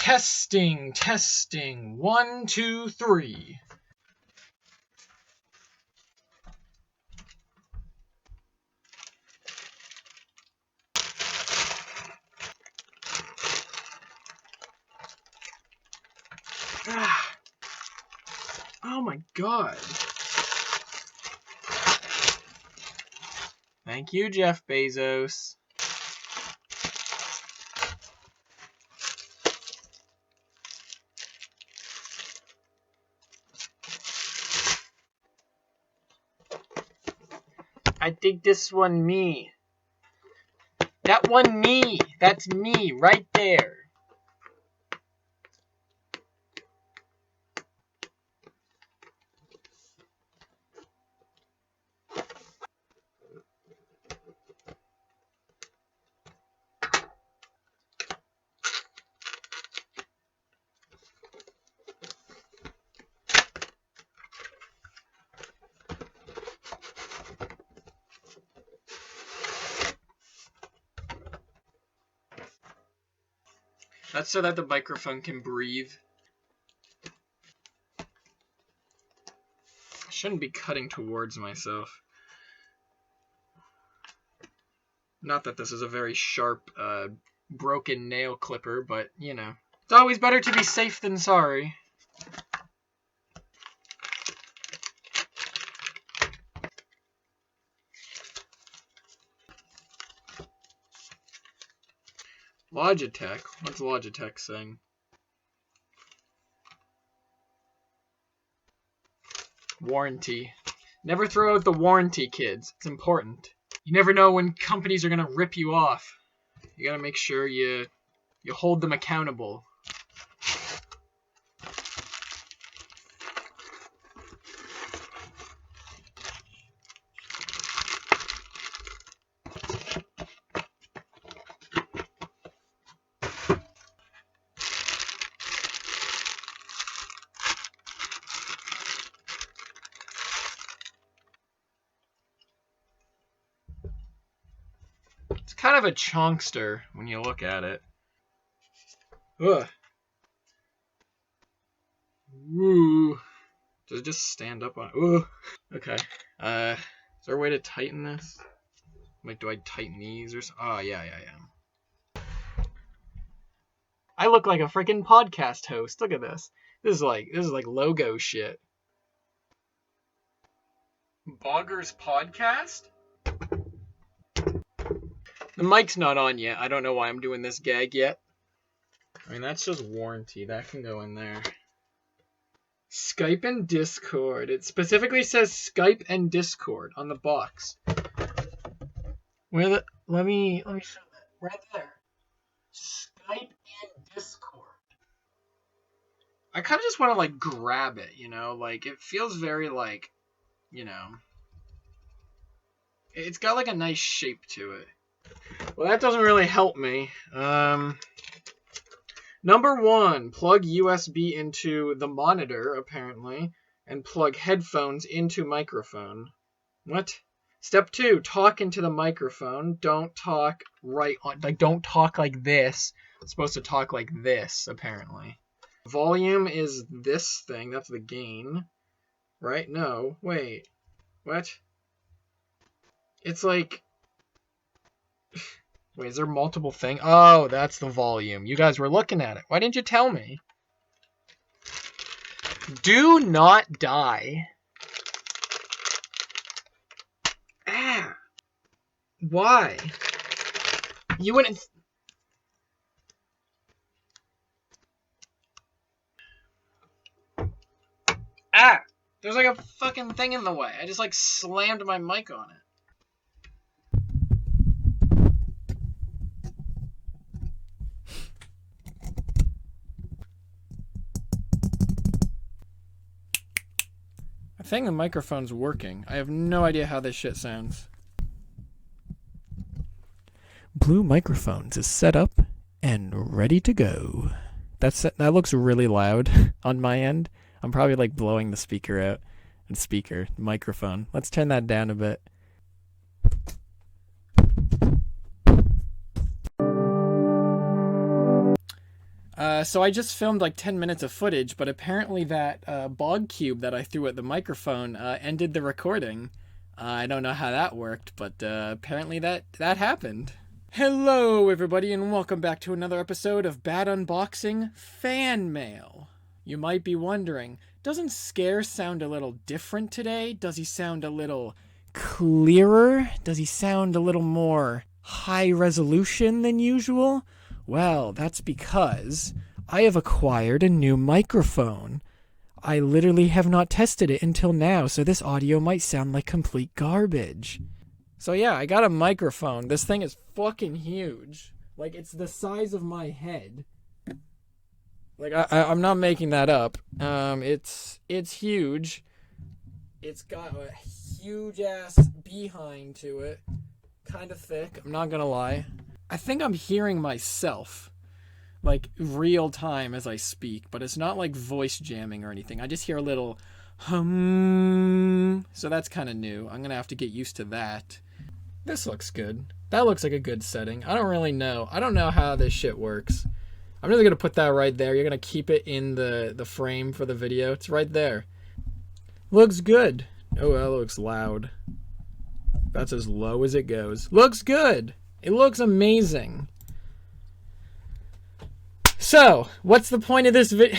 Testing, testing. 1, 2, 3. Ah. Oh my god. Thank you, Jeff Bezos. I think this one me. That one me. That's me right there. That's so that the microphone can breathe. I shouldn't be cutting towards myself. Not that this is a very sharp, broken nail clipper, but, you know. It's always better to be safe than sorry. Logitech? What's Logitech saying? Warranty. Never throw out the warranty, kids. It's important. You never know when companies are going to rip you off. You got to make sure you hold them accountable. It's kind of a chunkster when you look at it. Ugh. Ooh. Does it just stand up on? Ooh. Okay. Is there a way to tighten this? Like, do I tighten these or something? Oh, yeah, yeah. I look like a freaking podcast host. Look at this. This is like logo shit. Boggers Podcast? The mic's not on yet. I don't know why I'm doing this gag yet. I mean, that's just warranty. That can go in there. Skype and Discord. It specifically says Skype and Discord on the box. Let me show that. Right there. Skype and Discord. I kind of just want to, like, grab it, you know? Like, it feels very, like, you know. It's got, like, a nice shape to it. Well, that doesn't really help me. Number 1, plug USB into the monitor, apparently, and plug headphones into microphone. What? Step 2, talk into the microphone. Don't talk right on, like, don't talk like this. It's supposed to talk like this, apparently. Volume is this thing. That's the gain. Right? No. Wait. What? It's like... Wait, is there multiple things? Oh, that's the volume. You guys were looking at it. Why didn't you tell me? Do not die. Ah. Why? You wouldn't... Ah! There's like a fucking thing in the way. I just like slammed my mic on it. I think the microphone's working. I have no idea how this shit sounds. Blue Microphones is set up and ready to go. That looks really loud on my end. I'm probably like blowing the speaker out. And microphone. Let's turn that down a bit. So I just filmed like 10 minutes of footage, but apparently that bog cube that I threw at the microphone ended the recording. I don't know how that worked, but apparently that happened. Hello, everybody, and welcome back to another episode of Bad Unboxing Fan Mail. You might be wondering, doesn't Scare sound a little different today? Does he sound a little clearer? Does he sound a little more high resolution than usual? Well, that's because I have acquired a new microphone. I literally have not tested it until now, so this audio might sound like complete garbage. So yeah, I got a microphone. This thing is fucking huge. Like, it's the size of my head. Like, I'm not making that up. It's huge. It's got a huge ass behind to it. Kind of thick, I'm not gonna lie. I think I'm hearing myself, like, real time as I speak, but it's not like voice jamming or anything. I just hear a little hum. So that's kind of new. I'm gonna have to get used to that. This looks good. That looks like a good setting. I don't really know. I don't know how this shit works. I'm just gonna put that right there. You're gonna keep it in the frame for the video. It's right there. Looks good. Oh, that looks loud. That's as low as it goes. Looks good. It looks amazing. So, what's the point of this video?